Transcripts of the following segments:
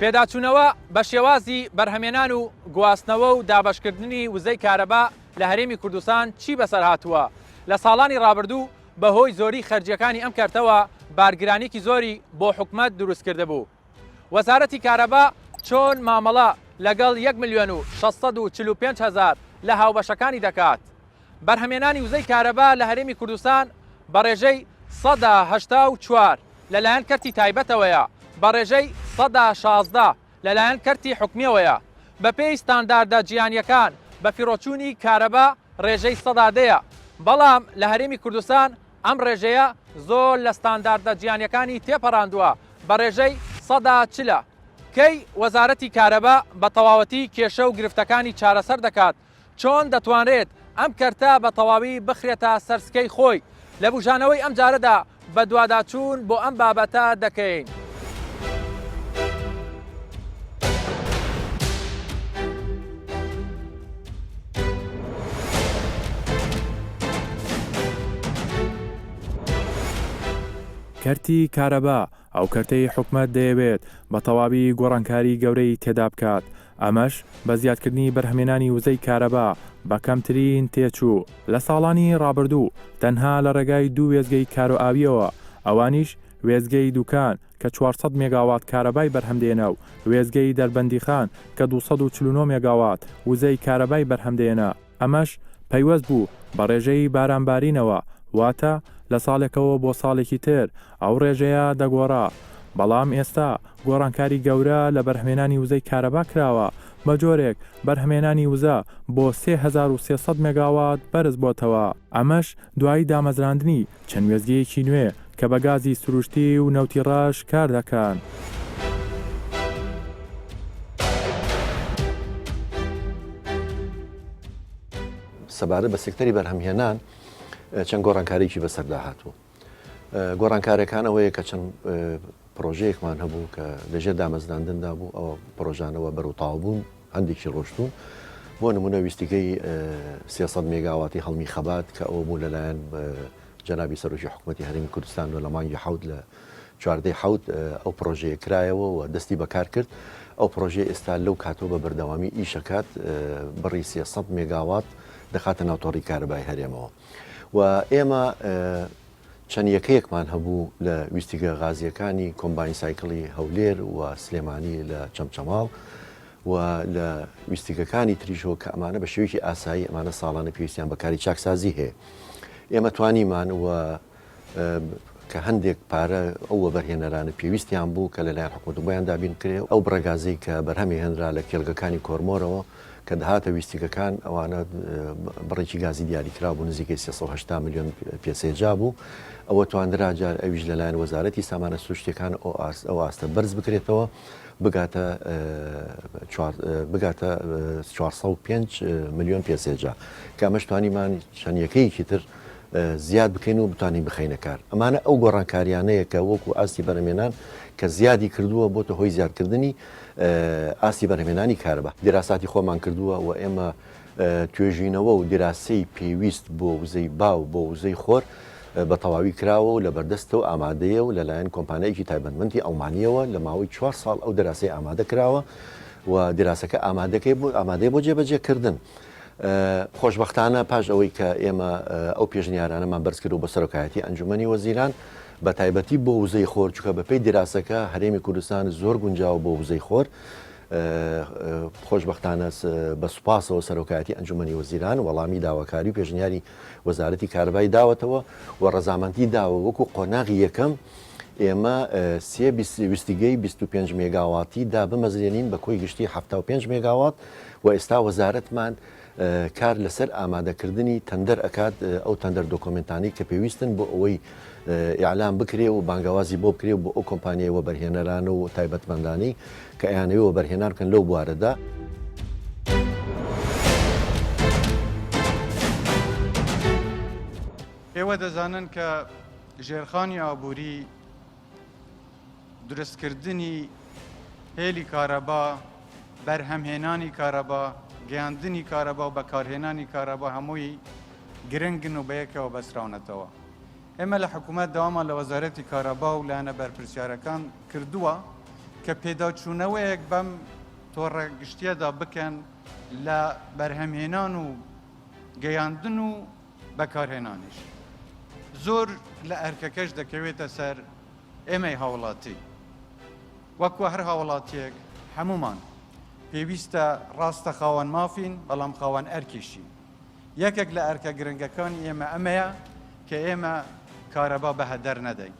پێداچوونەوە بە شێوازی بەرهەمێنان و گواستنەوە و دابەشکردنی وزەی کارەبا لە هەرێمی کوردستان چی بەسەر هاتووە؟ لە ساڵانی ڕابردوو بەهۆی زۆری خەرجیەکانی ئەم کەرتەوە بارگرانێکی زۆری بۆ حکومەت دروستکرده بوو. وەزارەتی کارەبا چۆن مامەڵە لەگەڵ 1,645,000 لە هاوبەشەکانی دەکات. بەرهەمێنانی وزەی کارەبا لە هەرێمی کوردستان بە ڕێژەی 184 لەلایەن کەرتی تایبەتەوەیە، بە ڕێژەی 116 لەلایەن کەرتی حکومیەوەیە. بە پێی ستانداردە جیهانیەکان بە فیرۆچوونی کارەبا ڕێژەی 100دەیە، بەڵام لە هەرێمی کوردستان ئەم ڕێژەیە زۆر لە ستانداردە جیهانیەکانی تێپەڕاندووە بە ڕێژەی 140. کەی وەزارەتی کارەبا بە تەواوەتی کێشە و گرفتەکانی چارەسەر دەکات؟ چۆن دەتوانرێت ئەم کەرتە بە تەواوی بخرێتە سەرسکەی خۆی؟ لە بژانەوەی ئەم جارەدا بە دوواداچوون بۆ ئەم بابەتە دەکەین. کەرتی کارەبا ئەو کەرتەی حکومەت دەیەوێت بە تەواوی گۆڕانکاری گەورەی تێدا بکات. ئەمەش بە زیادکردنی بەرهەمێنانی وزەی کارەبا بە کەمترین تێچوو. لە ساڵانی ڕابردوو تەنها لە ڕێگای 2 وێزگەی کار و ئاویەوە، ئەوانیش وێزگەی دوکان کە 400 مێگاوات کارەبای بەرهەمدێنە و وێزگەی دەربەندیخان کە 249 مێگاوات وزەی کارەبای بەرهەمدێنە. ئەمەش پەیوەست بوو بە ڕێژەی بارانبارینەوە، واتە لە ساڵێکەوە بۆ ساڵێکی تر ئەو ڕێژەیە دەگۆڕا. بەڵام ئێستا گۆڕانکاری گەورە لە بەرهەمێنانی وزەی کارەبا کراوە، بە جۆرێک بەرهەمێنانی وزە بۆ 3300 مێگاوات بەرز بۆتەوە. ئەمەش دوایی دامەزراندنی چەند وێزگەیەکی نوێ کە بە گازی سروشتی و نەوتی ڕەش کار دەکەن. سەبارەت بە سێکتەری بەرهەمهێنان چەند گۆڕانکاریی بەسەردا هاتووە. گۆڕانکارەکان ئەوەیە کە چەند پرۆژەیەکمان هەبوو کە لەژێر دامەزراندندا بوو، ئەوە پرۆژانەوە بەروتاو بوون، هەندێکی ڕۆشتون. بۆ نمونە ویستیگەی 300 مێگاواتی هەڵمی خەبات کە ئەوە بوو لەلایەن جەنابی سەرۆکی حکوومەتی هەرێمی کوردستان و لە مانگی حەوت لە 14 ئەو پرۆژەیە کرایەوە و دەستی بەکار کرد. ئەو پرۆژێ ئێستا لەو کاتەوە بە بەردەوامی ئیشەکات بڕی 300 مێگاوات دەخاتە ناوتۆڕی کارەبای هەرێمەوە. و ئێمە چەند یەکەیەکمان هەبوو لە ویستیگە غازیەکانی کۆمباین سایکڵی هەولێر و سلێمانی لە چەمچەماڵ و لە ویستیگەکانی تریژەوە کە ئەمانە بە شێوەیەکی ئاسایی ئەمانە ساڵانە پێویستیان بەکاری چاکسازی هەیە. ئێمە توانیمان وە کە هەندێک پارە ئەو وەبەرهێنەرانە پێویستیان بوو کە لەلایەن حکوومەت بۆیان دابین کرێ ئەو بڕەگازەی کە بەرهەمی هێنرا لە کێڵگەکانی کۆرمۆرەوە کە دەهاتە ویستیگەکان ئەوانە بڕێکی گازی دیاریکرا بوو نزیکەی 380 میلیۆن پێسێجا بوو. ئەوە توانرا جار ئەویش لەلایەن وەزارەتی سامانە سروشتیەکان ئەو ئاستە بەرز بکرێتەوە بگاتە 405 میلیۆن پێسێجا کە ئەمەش توانیمان چەند یەکەیەکی تر زیاد بکەین و بتوانین بخەینە کار. ئەمانە ئەو گۆڕانکاریانەیە کە وەکو ئاستی بەرهەمێنان کە زیادی کردووە بۆتە هۆی زیادکردنی ئاستی بەرهەمێنانی کارەبا. دیراساتی خۆمان کردووە و ئێمە توێژینەوە و دیراسی پێویست بۆ وزەی باو بۆ وزەی خۆر بە تەواوی کراوە و لە بەردەستەوە ئامادەیە و لەلایەن کۆمپانیایەکی تایبەتمەندی ئەڵمانیەوە لە ماوەی 4 ساڵ ئەو دەراسی ئامادە کراوە و دیراسەکە ئامادەی بۆ جێبەجێکردن. خۆشببختانە پاش ئەوەی کە ئێمە ئەو پێشنیارانەمان بەرز کرد و بە سەرۆکایەتی ئەنجومەنی وەزیران بە تایبەتی بۆ وزەی خۆر چووکە بەپێی دیراسەکە هەرێمی کوردستان زۆر گونجاو بۆ وزەی خۆر. خۆشببختانە بە سوپاسەوە سەرۆکایەتی ئەنجومەنی وەزیران وەڵامی داواکاری و پێشنیاری وەزارەتی کارەبای داوەتەوە و ڕەزامەندی داوە وەکو قۆناغی یەکەم ئێمە ویستیگەی 25 مێگاواتی دا بمەزرێنین بە کۆی گشتی 75 مێگاوات و ئێستا وەزارەتمان کار لەسەر ئامادەکردنی تەندەر ئەکات ئەو تەندەر دۆکۆمنتانی کە پێویستن بۆ ئەوەی ئیعلام بکرێ و بانگەوازی بۆ بکرێ بۆ ئەو کۆمپانیای وەبەرهێنەران و تایبەتمەندانی کە ئەیانەوەی وەبەرهێنان بکەن لەو بوارەدا. ئێوە دەزانن کە ژێرخانی ئابووری دروستکردنی هێلی کارەبا، بەرهەمهێنانی کارەبا، گەیاندنی کارەبا و بەکارهێنانی کارەبا هەمووی گرنگن و بەیەکەوە بەسراونەتەوە. ئێمە لە حکوومەت داوامان لە وەزارەتی کارەبا و لایەنە بەرپرسیارەکان کردووە کە پێداچوونەوەیەک بەم تۆڕە گشتیەدا بکەن لە بەرهەمهێنان و گەیاندن و بەکارهێنانیش زۆر لە ئەرکەکەش دەکەوێتە سەر ئێمەی هاوڵاتی وەکو هەر هاوڵاتیەک هەمومان پێویستە ڕاستە خاوەن مافین بەڵام خاوەن ئەرکیشی یەکێک لە ئەرکە گرنگەکانی ئێمە ئەمەیە کە ئێمە کارەبا بە هەدەر نەدەین.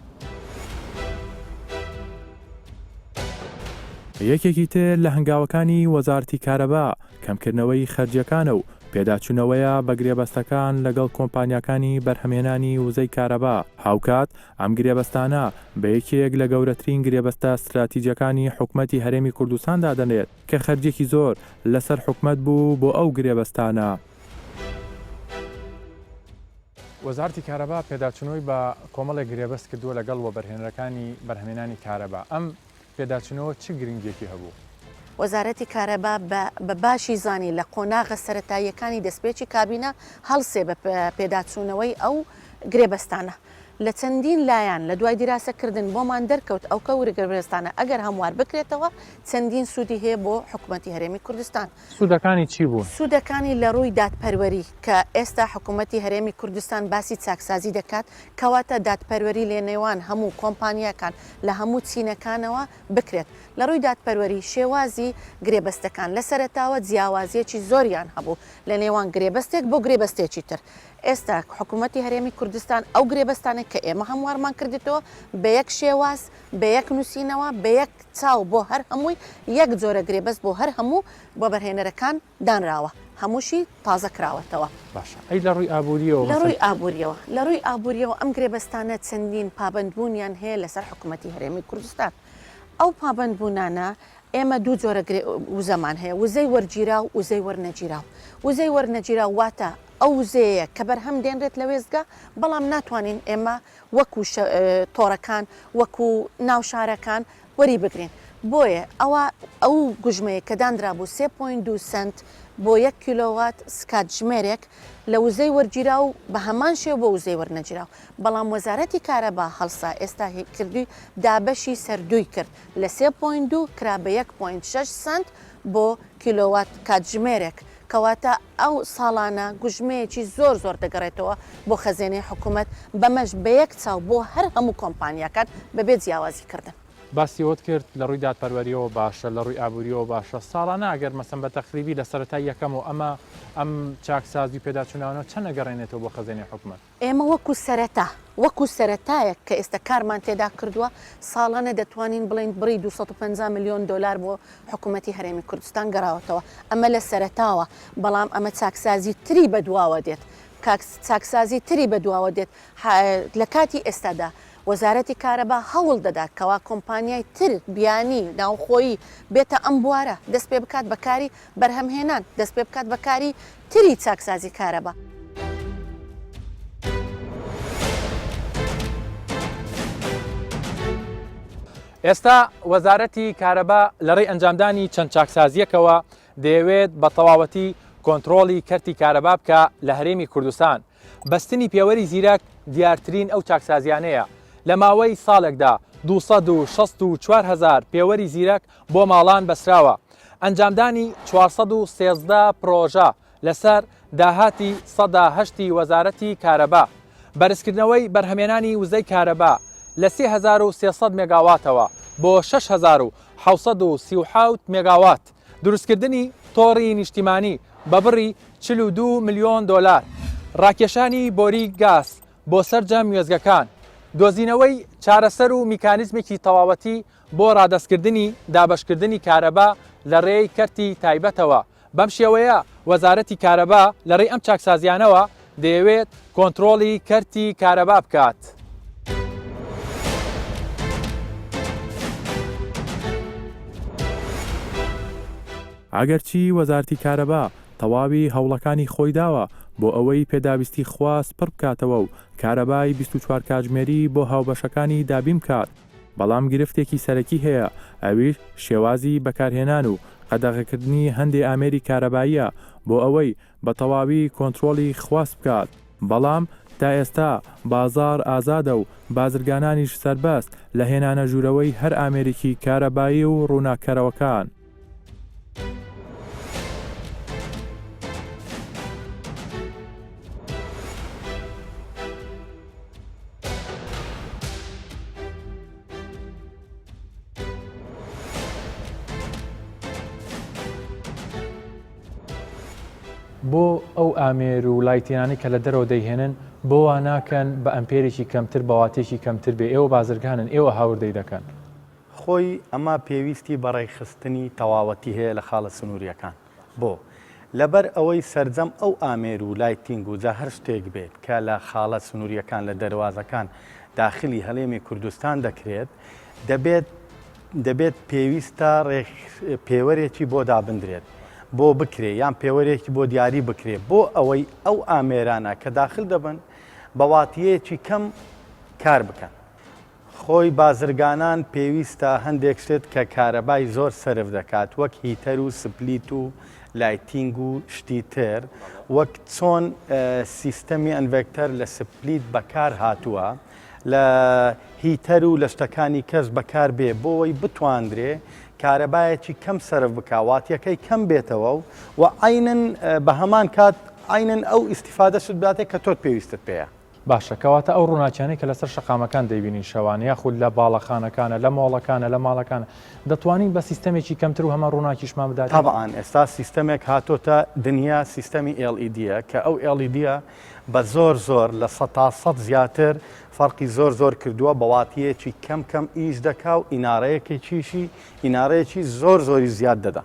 یەکێکی تر لە هەنگاوەکانی وەزارەتی کارەبا کەمکردنەوەی خەرجیەکانە و پێداچوونەوەیە بە گرێبەستەکان لەگەڵ کۆمپانیەکانی بەرهەمهێنانی وزەی کارەبا هاوکات ئەم گرێبەستانە بە یەکێک لە گەورەترین گرێبەستە استراتیجیەکانی حکوومەتی هەرێمی کوردستاندا دەنێت کە خەرجێکی زۆر لەسەر حکوومەت بوو بۆ ئەو گرێبەستانە. وەزارەتی کارەبا پێداچوونەوەی بە کۆمەڵێک گرێبەست کردووە لەگەڵ وەبەرهێنەرەکانی بەرهەمهێنانی کارەبا. ئەم پێداچوونەوە چ گرنگێکی هەبوو؟ وەزارەتی کارەبا بە باشی زانی لە قۆناغە سەرەتاییەکانی دەستپێکی کابینە هەڵسێ بە پێداچوونەوەی ئەو گرێبەستانە لە چەندین لایەن لە دوای دیراسەکردن بۆمان دەرکەوت ئەو کەورە گرێبەستانە ئەگەر هەموار بکرێتەوە چەندین سوودی هەیە بۆ حکوومەتی هەرێمی کوردستان. سوودەکانی چی بوون؟ سوودەکانی لە ڕووی دادپەروەری کە ئێستا حکوومەتی هەرێمی کوردستان باسی چاکسازی دەکات کەواتە دادپەروەری لە نێوان هەموو کۆمپانیەکان لە هەموو چینەکانەوە بکرێت. لە ڕووی دادپەروەری شێوازی گرێبەستەکان لە سەرەتاوە جیاوازیەکی زۆریان هەبوو لە نێوان گرێبەستێک بۆ گرێبەستێکی تر. ئێستا حکوومەتی هەرێمی کوردستان ئەو گرێبەستانێک کە ئێمە هەموارمان کردێتەوە بە یەک شێواز بە یەک نووسینەوە بە یەک چاو بۆ هەر هەمووی یەک جۆرە گرێبەست بۆ هەر هەموو بۆ بەرهێنەرەکان دانراوە هەمووشی تازە کراوەتەوە. باشە ئەی لە ڕووی ئابووریەوە لە ڕووی ئابووریەوە ئەم گرێبەستانە چەندین پابندبوونیان هەیە لەسەر حکوومەتی هەرێمی کوردستان. ئەو پابندبوونانە ئێمە دوو جۆرە وزەمان هەیە وزەی وەرگیرا و وزەی وەرنەگیرا وزەی وەرنەگیرا واتە ئەو وزەیە کە بەرهەم دێنرێت لە وێزگا بەڵام ناتوانین ئێمە وەکو تۆڕەکان وەکو ناوشارەکان وەری بگرین بۆیە ئەو گوژمەیە کە دانرا بوو 3.2 سنت بۆ 1 کیلۆوات سکاتژمێرێک لە وزەی وەرگیرا و بە هەمان شێو بۆ وزەی وەرنەگیرا بەڵام وەزارەتی کارەبا هەڵسا ئێستا کردووی دابەشی سەردووی کرد لە 3.2 کرا بە 1.6 سنت بۆ کیلۆوات کاتژمێرێک کەواتە ئەو ساڵانە گوژمەیەکی زۆر زۆر دەگەڕێتەوە بۆ خەزێنەی حکوومەت بەمەش بە یەک چاو بۆ هەر هەموو کۆمپانیەکان بەبێ جیاوازی کردن. باسیەوەت کرد لە ڕووی دادپەروەریەوە باشە لە ڕووی ئابووریەوە باشە ساڵانە ئەگەر مەسەن بە تەخریبی لە سەرەتای یەکەم و ئەم چاکسازی پێداچوونەوە چەند نەگەڕێنێتەوە بۆ خەزێنەی حکوومەت. ئێمە وەکو سەرەتایەک کە ئێستا کارمان تێدا کردووە ساڵانە دەتوانین بڵین بڕی 250 میلیۆن دلار بۆ حکوومەتی هەرێمی کوردستان گەڕاوەتەوە ئەمە لە سەرەتاوە بەڵام ئەمە چاکسازی تری بەدواوە دێت چاکسازی تری بەدواوە دێت لە کاتی ئێستادا وەزارەتی کارەبا هەوڵ دەدات کەوا کۆمپانیای تر بیانی ناوخۆیی بێتە ئەم بوارە دەست پێ بکات بەکاری بەرهەمهێنان دەست پێ بکات بەکاری تری چاکسازی کارەبا. ئێستا وەزارەتی کارەبا لەڕێی ئەنجامدانی چەند چاکسازیەکەوە دەیەوێت بە تەواوەتی کۆنتترۆلی کەرتی کارەبا بکە لە هەرێمی کوردستان. بەستنی پێوەری زیرەک دیارترین ئەو چاکسازیانەیە لە ماوەی ساڵێکدا 264,000 پێوەری زیرەک بۆ ماڵان بەسراوە. ئەنجامدانی 413 پرۆژە لەسەر داهاتی 108 وەزارەتی کارەبا. بەرزکردنەوەی بەرهەمێنانی وزەی کارەبا لە 3300 مێگاواتەوە بۆ 6737 مێگاوات. دروستکردنی تۆڕی نیشتیمانی بە بڕی 42 میلیۆن دلار. ڕاکێشانی بۆری گاز بۆ سەرجەم وێزگەکان. دۆزینەوەی چارەسەر و میکانیزمێکی تەواوەتی بۆ ڕادەستکردنی دابەشکردنی کارەبا لە ڕێی کەرتی تایبەتەوە. بەم شێوەیە وەزارەتی کارەبا لە ڕێی ئەم چاکسازیانەوە دەیەوێت کۆنتترۆلی کەرتی کارەبا بکات. ئەگەرچی وەزارەتی کارەبا تەواوی هەوڵەکانی خۆی داوە بۆ ئەوەی پێداویستی خواست پڕ بکاتەوە و کارەبای 24 کاتژمێری بۆ هاوبەشەکانی دابیم کات بەڵام گرفتێکی سەرەکی هەیە ئەویش شێوازی بەکارهێنان و قەدەغەکردنی هەندێک ئامێری کارەباییە بۆ ئەوەی بە تەواوی کۆنتترۆلی خواست بکات بەڵام تا ئێستا بازار ئازادە و بازرگانانیش سەربەست لە هێنانە ژوورەوەی هەر ئامێرێکی کارەبایی و ڕووناکەرەوەکان. بۆ ئەو ئامێر و لایتێنانی کە لە دەرەوە دەیهێنن بۆ ناکەن بە ئەمپێرێکی کەمتر بەواتێکی کەمتر بێ ئێوە بازرگانن ئێوە هاوردەی دەکەن. خۆی ئەمە پێویستی بەڕێخستنی تەواوەتی هەیە لە خاڵە سنووریەکان بۆ لەبەر ئەوەی سەرجەم ئەو ئامێر و لایتینگ و جا هەر شتێک بێت کە لە خاڵە سنووریەکان لە دەواازەکان داخلی هەڵێمی کوردستان دەکرێت دەبێت پێویستە پێوەرێکی بۆ دابدرێت بۆ بکرێ یان پێوەرێکی بۆ دیاری بکرێت بۆ ئەوەی ئەو ئامێرانە کە داخل دەبن بەواتیەکی کەم کار بکەن. خۆی بازرگانان پێویستە هەندێک شتێت کە کارەبای زۆر سرف دەکات وەک هیتەر و سپلیت و لایتینگ و شتی تر وەک چۆن سیستەمی ئەنڤێکتەر لە سپلیت بەکار هاتووە لە هیتەر و لە شتەکانی کەس بەکار بێ بۆەوەی بتواندرێ کارەبایەکی کەم سرف بکواتیەکەی کەم بێتەوە و عینەن بە هەمان کات عینەن ئەو ئیسیفادە شت باتێک کە تۆت پێویستت پێەیە. باشە کەواتە ئەو ڕووناکیانەی کە لەسەر شەقامەکان دەیبینین شەوانە یاخود لە باڵەخانەکانە لە مۆڵەکانە لە ماڵەکانە دەتوانین بە سیستەمێکی کەمتر و هەمە ڕووناکیشمان بدات. طبعاً ئێستا سیستەمێک هاتۆتە دنیا سیستەمی LEDە کە ئەو LEDە بە زۆر لە 100 زیاتر فەرقی زۆر کردووە بەواتیەکی کەم ئیش دەکا و ئینارەیەکی زۆری زیاد دەدا.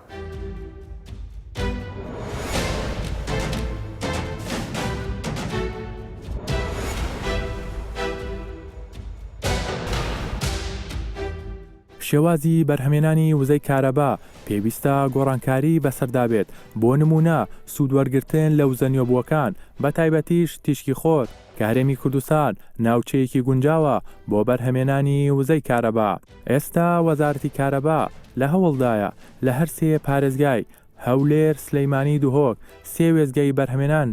شێوازی بەرهەمێنانی وزەی کارەبا پێویستە گۆڕانکاری بەسەردابێت بۆ نمونە سوودوەرگرتن لە وزەنیۆبووەکان بە تایبەتیش تیشکی خۆر کە هەرێمی کوردستان ناوچەیەکی گونجاوە بۆ بەرهەمێنانی وزەی کارەبا. ئێستا وەزارەتی کارەبا لە هەوڵدایە لە هەر سێ پارێزگای هەولێر سلەیمانی دوهۆک سێ وێزگای بەرهەمێنان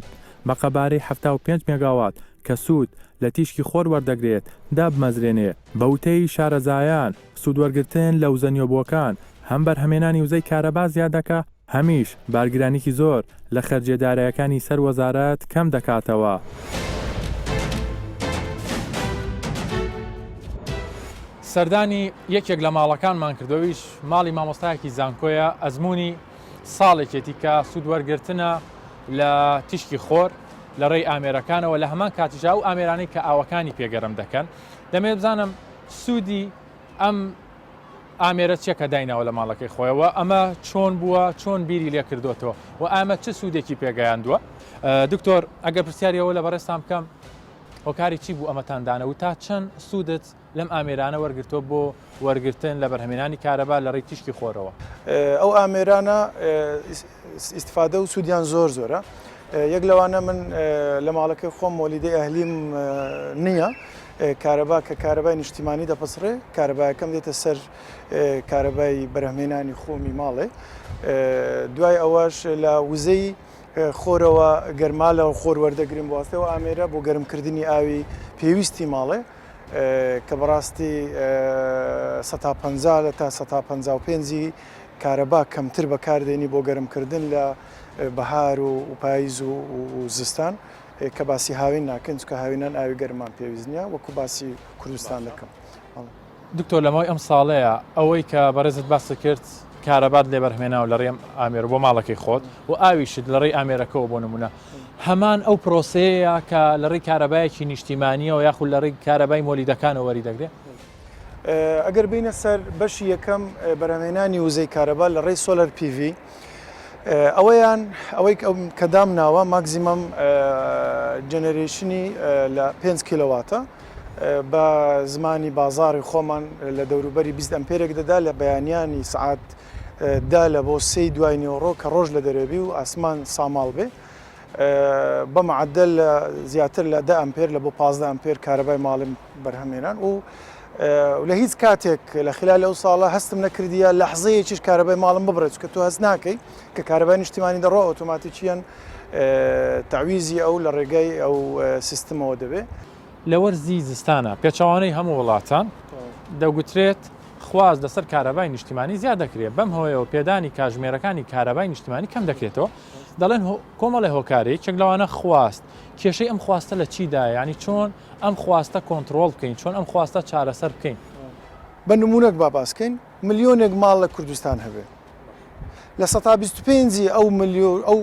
بە قەبارەی 75 مێگاوات کە سوود لە تیشکی خۆر وەردەگرێت دابمەزرێنێ بەوتەی شارەزایان سوودوەرگرتن لە وزەنیۆبووەکان هەم بەرهەمێنانی وزەی کارەبا زیادەکە هەمیش بارگرانێکی زۆر لە خەرجێدارایەکانی سەر وەزارەت کەم دەکاتەوە. سەردانی یەکێک لە ماڵەکانمان کردەوەیش ماڵی مامۆستایەکی زانکۆیە ئەزمموی ساڵێکێتی کە سوودوەرگرتنە لە تیشکی خۆر لە ڕێی ئامێرەکانەوە لە هەمان کاتیژا و ئامێرانەی کە ئاوەکانی پێگەرم دەکەن دەمێت بزانم سوودی ئەم ئامێرە چێکە داینەوە لە ماڵەکەی خۆیەوە ئەمە چۆن بووە چۆن بیری لێ کردوتەوە و ئامە چه سوودێکی پێگەیاندووە. دکتۆر ئەگەر پرسیاریەوە لە بەڕێستان بکەم هۆکاری چی بوو ئەمەتاندانە و تا چەند سوودت لەم ئامێرانە وەرگرتۆ بۆ وەرگرتن لە بەرهەمێنانی کارەبا لە ڕێی تیشکی خۆرەوە. ئەو ئامێرانە ئیسیفادە و سوودیان زۆرە. یەک لەوانە من لە ماڵەکەی خۆم مۆلیدەی ئەهلیم نییە کارەبا کە کارەبای نیشتیمانی دەپسڕێ کارەبایەکەم دێتە سەر کارەبای بەرهەمێنانی خۆمی ماڵێ دوای ئەوەش لە وزەی خۆرەوە گەرمالە و خۆر وەردەگرین بۆاستەوە ئامێرە بۆ گەرمکردنی ئاوی پێویستی ماڵێ کە بەڕاستی 150 تا 155 کارەبا کەمتر بەکاردێنی بۆ گەرمکردن لە بەهار و پاییز و زستان کە باسی هاوین ناکەن چکە هاوینان ئاوی گەرمان پێویست نییە وەکو باسی کوردستان دەکەم. دکتۆر لەمەوەی ئەم ساڵەیە ئەوەی کە بەڕێزت باس کرد کارەبات لێ بەرهمێناوە لە ڕێم ئامێر بۆ ماڵەکەی خۆت و ئاویشت لە ڕێی ئامێرەکەەوە بۆ نمونە هەمان ئەو پرۆسەیە کە لە ڕێی کارەبایەکی نیشتیمانیەوە یاخود لە ڕێی کارەبای مۆلیدەکانەوە وەری دەگرێت. ئەگەر بینە سەر بەشی یەکەم بەرهەمێنانی وزەی کارەبا لە ڕێی سۆلەر PV ئەوەی کە دامناوە ماکزیمەم جەنەرێشنی لە 5 کیلۆواتە بە زمانی بازاری خۆمان لە دەوروبەری 20 ئەمپێرێک دەدا لە بەیانیانی سعات دا لە بۆ 3 دوای نیوەڕۆ کە ڕۆژ لە دەرەبی و ئاسمان ساماڵ بێ بە معدل زیاتر لە 10 ئەمپێر لە بۆ 15 ئەمپێر کارەبای ماڵم بەرهەمێنان و لە هیچ کاتێک لە خلال ئەو ساڵە هەستم نەکردیە لەحظەیەکیش کارەبای ماڵم ببڕێت کە تۆ هەست ناکەی کە کارەبای نیشتیمانی دەڕۆ ئۆتۆماتیکیان تعویزی ئەو لە ڕێگەی ئەو سیستمەوە دەبێت. لە وەرزی زستانە پێچەوانەی هەموو وڵاتان دەگوترێت خواز لەسەر کارەبای نیشتیمانی زیاد دەکرێت بەم هۆیەوە پێدانی کاژمێرەکانی کارەبای نیشتیمانی کەم دەکرێتەوە دەڵێن کۆمەڵی هۆکاری چەک لەوانە خواست کێشەی ئەم خواستە لە چیدا ینی چۆن ئەم خواستە کۆنتترۆل بکەین چۆن ئەم خواستە چارەسەر بکەین. بە نمونەک باباسکەین ملیۆنێک ماڵ لە کوردستان هەبێت لە 125 ئەو ملیۆن ئەو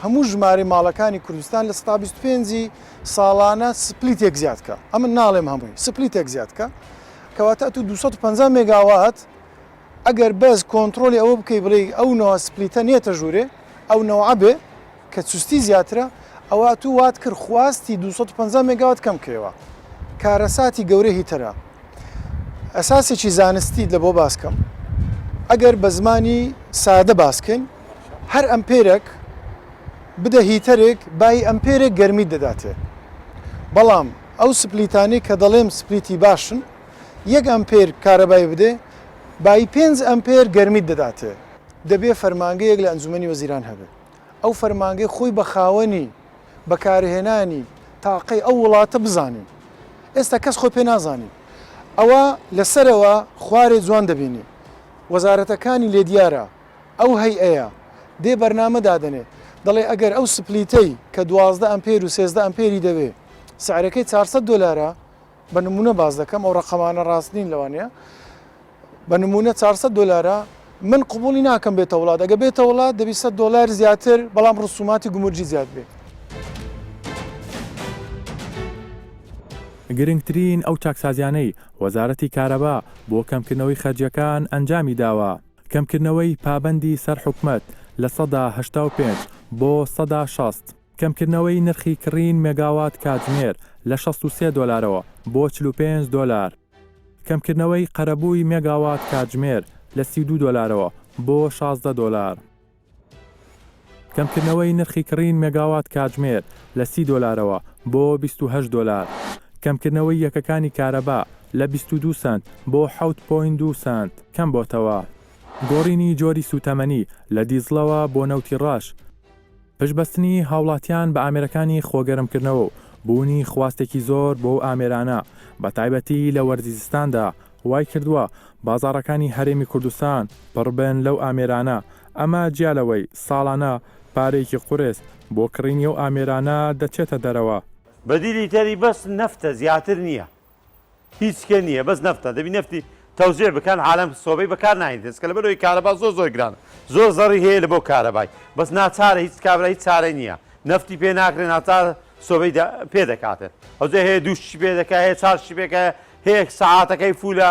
هەموو ژمارە ماڵەکانی کوردستان لە 125 ساڵانە سپلیتێک زیادکە ئەمە ناڵێم هەمووی سپلیتێک زیادکە کەواتە تو 250 مگاوات ئەگەر بەس کۆنتترۆلی ئەوە بکەی بڵێ ئەو نەوە سپلیتە نیەتە ژوورێ ئەو نەوە بێ کە چستی زیاترە ئەوە تو وات کرد خواستی 250 مگاوات کەم کەوە کارەساتی گەورە هیتەرە ئەساسێکی زانستیت لە بۆ باسکەم ئەگەر بە زمانی سادە باسکەین هەر ئەمپێرێک بدە هیتەرێک بای ئەمپێرێک گەرمی دەداتێ بەڵام ئەو سپلیتانی کە دەڵێم سپلیتی باشن یەک ئەمپێر کارەبای بدێ بای 5 ئەمپێر گەرمی دەداتێ دەبێ فەرمانگەیەک لە ئەنجومەنی وەزیران هەبێت ئەو فەرمانگەی خۆی بە خاوەنی بەکارهێنانی تاقەی ئەو وڵاتە بزانین ئێستا کەس خۆی پێ نازانین ئەوە لەسەرەوە خوارێ جوان دەبینی وەزارەتەکانی لێ دیارە ئەو هەیئەیە دێ بەرنامە دادنێ دەڵێ ئەگەر ئەو سپلیتەی کە 12 ئەمپێر و 13 ئەمپێری دەوێ سعرەکەی 400 دلارە بە نمونە باز دەکەم ئەو ڕقەمانە ڕاستین لەوانەیە بە نمونە 400 دلارە من قبولی ناکەم بێتە وڵات ئەگە بێتە وڵات دەبی 100 دلار زیاتر بەڵام ڕسوماتی گومورجی زیاد بێ. گرنگترین ئەو چاکسازیانەی وەزارەتی کارەبا بۆ کەمکردنەوەی خەرجیەکان ئەنجامی داوە کەمکردنەوەی پابەندی سەر حکومەت لە 185 بۆ 160 کەمکردنەوەی نرخی کڕین مێگاوات کاتژمێر لە 63 دلارەوە بۆ 45 دلار کەمکردنەوەی قەرەبووی مێگاوات کاتژمێر لە 32 دلارەوە بۆ 16 دلار کەمکردنەوەی نرخی کڕین مێگاوات کاتژمێر لە 30 دلارەوە بۆ 28 دلار کەمکردنەوەی یەکەکانی کارەبا لە 22 سنت بۆ 7.2 سنت کەم بۆتەوە گۆڕینی جۆری سوتەمەنی لە دیزڵەوە بۆ نەوتی ڕاش پشبەستنی هاوڵاتیان بە ئامێرەکانی خۆگەرمکردنەوە و بوونی خواستێکی زۆر بۆ ئامێرانە بە تایبەتی لە وەرزیزستاندا وای کردووە بازاڕەکانی هەرێمی کوردستان پڕبن لەو ئامێرانە ئەمە جیالەوەی ساڵانە پارێکی قورس بۆ کڕینی و ئامێرانە دەچێتە دەرەوە بەدیلی تەری بەس نەفتە زیاتر نییە هیچکە نییە بەس نەفتە دەبی نفتی تەوزێ بکەن عالم سۆبەی بەکار ناین دەست کە لە بەرەوەی کارەبا زۆر گرانە زۆر زەڕی هەیە لە بۆ کارەبای بەس ناچارە هیچ کابرا هیچ چارە نییە نفتی پێ ناکرێن ناچار سۆبەی پێ دەکاتێت ئەوجێ هەیە دووشی پێ دەکات هەیە چارشی پێکە هەیە سەعاتەکەی فولە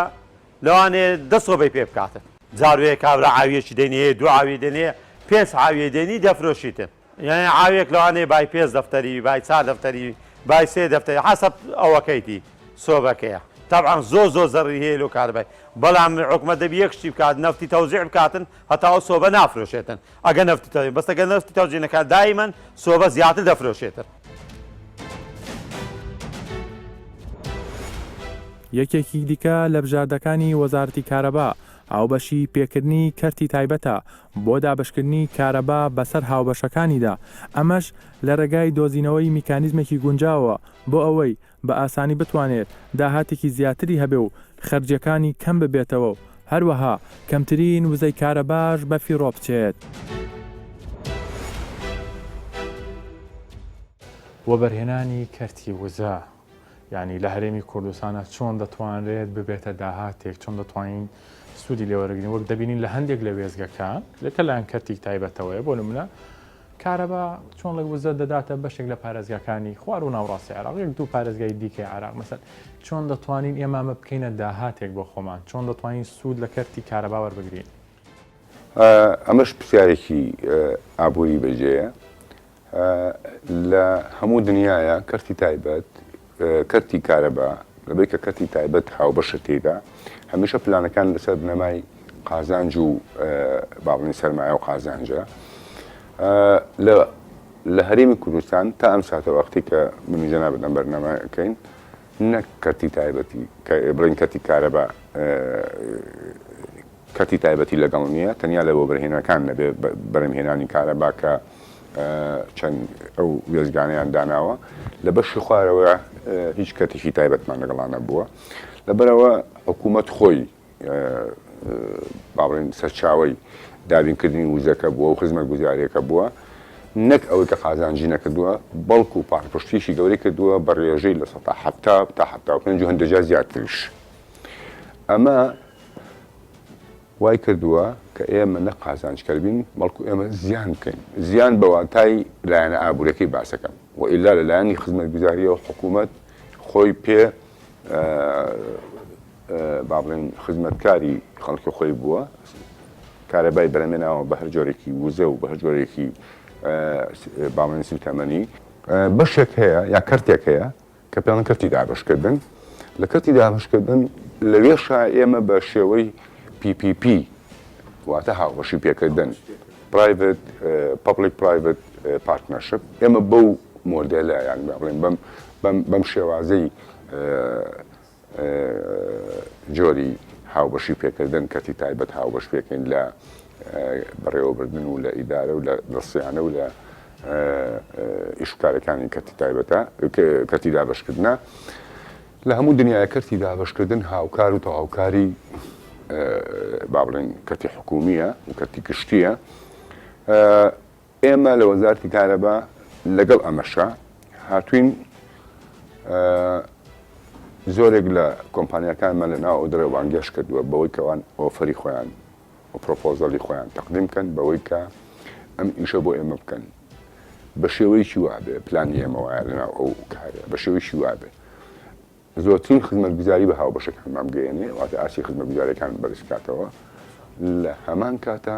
لەوانێ دە سۆبەی پێ بکاتن جاروەیە کابرا ئاویەکی دێنێ دو ئاوی دێنێ پێنج ئاوی دێنی دەفرۆشیتن یعنی ئاوێک لەوانێ بای پێنج دەفتەری بای چار دەفتەری بای سێ دەفتەری حەسەب ئەوەکەیتی سۆبەکەیە طبعا زۆر زەڕی هەیە لەو کارەبای بەڵام حکومەت دەبی یەکشتی بکات نفتی تەوزیع بکاتن هەتا ئەو سۆبە نافرۆشێتن ئەگە نفتی تەوزیع بەس ئەگە نفتی تەوزیع نەکات دایمەن سۆبە زیاتر دەفرۆشێتن. یەکێکی دیکە لە بژاردەکانی وەزارەتی کارەبا هاوبەشی پێکردنی کەرتی تایبەتە بۆ دابشکردنی کارەبا بەسەر هاوبەشەکانیدا ئەمەش لە ڕێگای دۆزینەوەی میکانیزمێکی گونجاوە بۆ ئەوەی بە ئاسانی بتوانێت داهاتێکی زیاتری هەبێ و خەرجەکانی کەم ببێتەوە و هەروەها کەمترین وزەی کارەباش بە فیڕۆ بچێت. وەبەرهێنانی کەرتی وزە یعنی لە هەرێمی کوردستانە چۆن دەتوانرێت ببێتە داهاتێک چۆن دەتوانین سوودی لێوەرەگرین وەک دەبینین لە هەندێک لە وێزگەکان لەکە لایەن کەرتی تایبەتەوەیە بۆ نمونە کارەبا چۆن لە وزە دەداتە بەشێک لە پارێزگاکانی خوار و ناوڕاستی عێراق یەک دوو پارێزگای دیکەی عێراق مەسەن چۆن دەتوانین ئێمامە بکەینە داهاتێک بۆ خۆمان چۆن دەتوانین سوود لە کەرتی کارەبا وەربگرین. ئەمەش پرسیارێکی ئابووری بەجێیە لە هەموو دنیاە کەرتی تایبەت کەرتی کارەبا لەبێت کە کەرتی تایبەت هاوبەشە تێدا هەمیشە پلانەکان لەسەر بنەمای قازانج و باڵنی سەرمایە و قازانجە لە هەرێمی کوردستان تا ئەم ساتە وەختی کە منیجەنا بدەم بەرنامەکەین نەک کەرتی تایبەتی بڵین کەتی کارەبا کەتی تایبەتی لەگەڵ نییە تەنیا لە بۆ بەرهێنەکان نەبێ بەرهێنانی کارەبا کە چەند ئەو وێزگانیان داناوە لە بەشی خوارەوە هیچ کەتێکی تایبەتمان لەگەڵانە بووە لەبەرەوە حکوومەت خۆی باڵێن سەرچاوی دابینکردنی وزەکە بووە و خزمەت گوزاریەکە بووە نەک ئەوەی کە قازانجی نەکردووە بەڵکو و پاڵپشتیشی گەورەی کردووە بە ڕێژەی لە 1970 تا 1970 هەندێک زیاتریش ئەمە وای کردووە کە ئێمە نە قازانجکەبین بەڵکو ئێمە زیان بکەین زیان بەواتای لایەنە ئابوورەکەی باسەکەم و ئیلا لەلایەنی خزمەت گوزاریەوە حکوومەت خۆی پێ با بڵێن خزمەتکاری خەڵکی خۆی بووە کارەبای بەرەمێناوە بە هەر جۆرێکی وزە و بە هەر جۆرێکی باڵێن سوتەمەنی بەشێک هەیە یا کەرتێک هەیە کە پێڵەن کەرتی دابشکردن لە کەرتی دابشکردن لەوێشە ئێمە بە شێوەی PPP واتە هاوبەشی پێکردن Private Public Private Partnership ئێمە بەو مۆدێلە یان بڵێن بەم شێوازەی جۆری هاوبەشی پێکردن کەتی تایبەت هاوبەش پێکەین لە بەڕێوەبردن و لە ئیدارە و لە دەستیانە و لە ئیشکارەکانی کەتی تایبەتە کەتی دابشکردنە لە هەموو دنیای کەرتی دابشکردن هاوکار و تەواوکاری با بڵێن کەتی حکومیە و کەتی کشتیە ئێمە لە وەزارەتی کارەبا لەگەڵ ئەمەشە هاتوین زۆرێک لە کۆمپانیەکانمان لە ناو دەرەوان گەشت کردووە بەوەی کەوان ئۆفەری خۆیان و پرۆپۆزەڵی خۆیان تەقدیم بکەن بەوەی کە ئەم ئیشە بۆ ئێمە بکەن بە شێوەیەکی وابێ پلانی ئێمە وایە لەناو ئەو کارە بە شێوەیەکی وابێ زۆرترین خزمەتگوزاری بە هاوبەشەکانمان بگەێنێ واتە ئاسی خزمەتگوزاریەکان بەرز بکاتەوە لە هەمان کاتە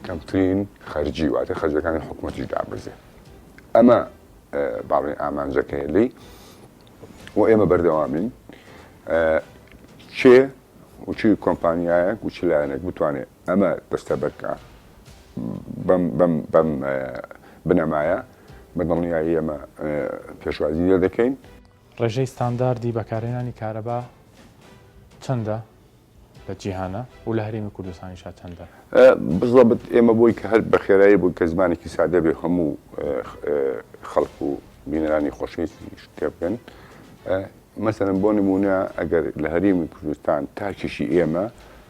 کەمترین خەرجی واتە خەرجەکانی حکوومەتیش دابرزێ ئەمە باڵێن ئامانجەکەی لی و ئێمە بەردەوامین چێ و چی کۆمپانیایەک و چ لایەنێک بتوانێت ئەمە دەستە بەرکە بەم بنەمایە بەدڵنیایی ئێمە پێشوازی لێ دەکەین ڕێژەی ستانداردی بەکارهێنانی کارەبا چەندە لە جیهانە و لە هەرێمی کوردستانیشا چەندە بزڵبت ئێمە بۆی کە هەر بە خێرایی بووی کە زمانێکی سادە بێ هەموو خەڵک و بینەرانی خۆشویستی شتێ بکەن مەسەرەن بۆ نمونە ئەگەر لە هەرێمی کوردستان تاکێشی ئێمە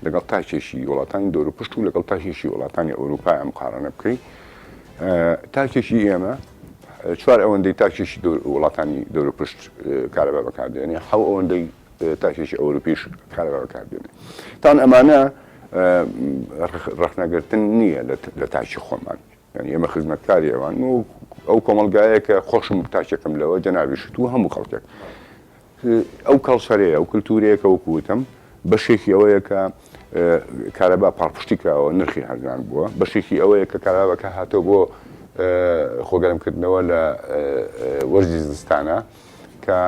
لەگەڵ تاکێشی وڵاتانی دەوروپشت و لەگەڵ تاکێشی وڵاتانی ئەوروپای ئەم قارانە بکەین تاکێشی ئێمە چوار ئەوەندەی تاکێشی وڵاتانی دەوروپشت کارەبا بەکاردێنێ حەو ئەوەندەی تاکێشی ئەوروپیش کارەبا بەکاردێنێ تان ئەمانە ڕەخنەگرتن نییە لە تاکی خۆمان یعنی ئێمە خزمەتکاری ئەوان و ئەو کۆمەلگایە کە خۆشم تاکێکم لەوە جەنابیشت و هەموو خەڵکێک ئەو کەڵسەرەیە ئەو کللتورەیەکە وەکوتم بەشێکی ئەوەیە کە کارەبا پاڵپشتی کراوە نرخی هەرزان بووە بەشێکی ئەوەیە کە کارابەکە هاتۆ بۆ خۆگەرمکردنەوە لە وەرزی زستانە کە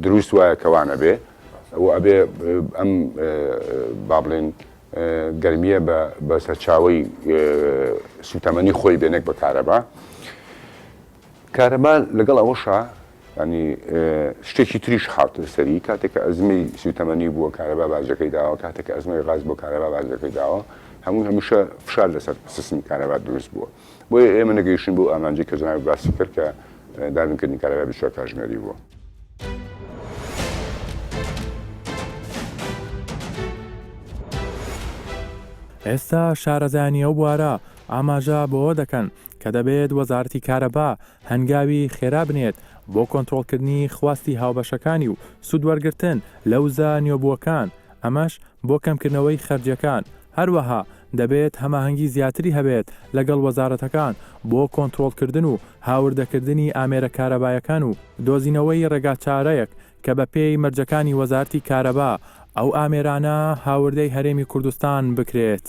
دروست وایە کەوانە بێ و ئەبێ ئەم با بڵێن گەرمیە بە سەرچاوی سوتەمەنی خۆی بێنێک بە کارەبا لەگەڵ ئەوەشە ینی شتێکی تریش هاتە سەری کاتێککە ئەزمەی سوتەمەنی بووە کارەبا بازەکەی داوە کاتێککە ئەزمەی غاز بۆ کارەبا بازەکەی داوە هەموو هەمیشە فشار لەسەر سیستمی کارەبا دروست بووە بۆیە ئێمە نەگەیشتن بۆ ئامانجی کە جناب باسی کرد کە دابینکردنی کارەبا بچوە کاژمێری بووە. ئێستا شارەزانی ئەو بوارە ئاماژە بۆەوە دەکەن کە دەبێت وەزارەتی کارەبا هەنگاوی خێرا بنێت بۆ کۆنتڕۆڵکردنی خواستی هاوبەشەکانی و سوودوەرگرتن لەوزە نیۆبووەکان ئەمەش بۆ کەمکردنەوەی خەرجەکان هەروەها دەبێت هەماهەنگی زیاتری هەبێت لەگەڵ وەزارەتەکان بۆ کۆنتڕۆڵکردن و هاوردەکردنی ئامێرە کارەبایەکان و دۆزینەوەی ڕێگاچارەیەک کە بە پێی مەرجەکانی وەزارەتی کارەبا ئەو ئامێرانە هاوردەی هەرێمی کوردستان بکرێت.